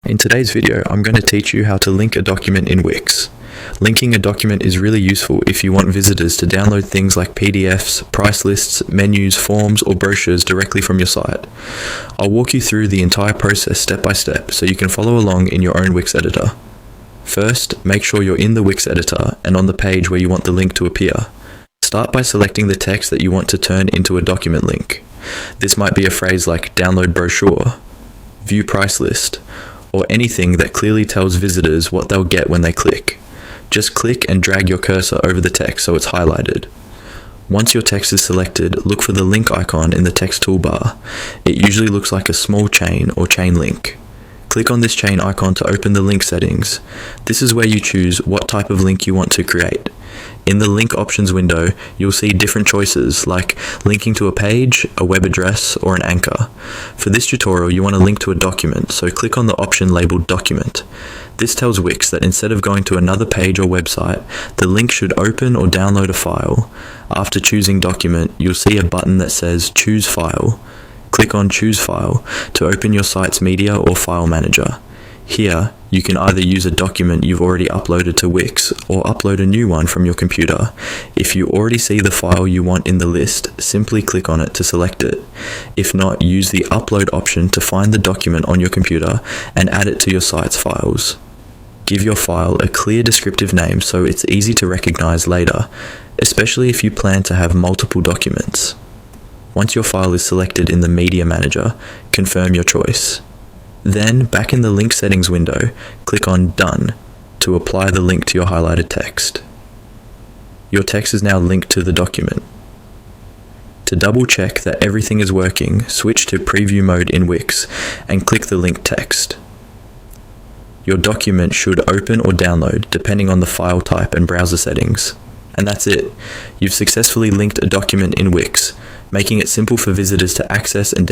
In today's video, I'm going to teach you how to link a document in Wix. Linking a document is really useful if you want visitors to download things like PDFs, price lists, menus, forms, or brochures directly from your site. I'll walk you through the entire process step by step so you can follow along in your own Wix editor. First, make sure you're in the Wix editor and on the page where you want the link to appear. Start by selecting the text that you want to turn into a document link. This might be a phrase like download brochure, view price list, or anything that clearly tells visitors what they'll get when they click. Just click and drag your cursor over the text so it's highlighted. Once your text is selected, look for the link icon in the text toolbar. It usually looks like a small chain or chain link. Click on this chain icon to open the link settings. This is where you choose what type of link you want to create. In the link options window, you'll see different choices like linking to a page, a web address, or an anchor. For this tutorial, you want to link to a document, so click on the option labeled document. This tells Wix that instead of going to another page or website, the link should open or download a file. After choosing document, you'll see a button that says choose file. Click on choose file to open your site's media or file manager. Here, you can either use a document you've already uploaded to Wix or upload a new one from your computer. If you already see the file you want in the list, simply click on it to select it. If not, use the upload option to find the document on your computer and add it to your site's files. Give your file a clear descriptive name so it's easy to recognize later, especially if you plan to have multiple documents. Once your file is selected in the Media Manager, confirm your choice. Then, back in the link settings window, click on Done to apply the link to your highlighted text. Your text is now linked to the document. To double check that everything is working, switch to Preview mode in Wix and click the linked text. Your document should open or download depending on the file type and browser settings. And that's it. You've successfully linked a document in Wix, making it simple for visitors to access and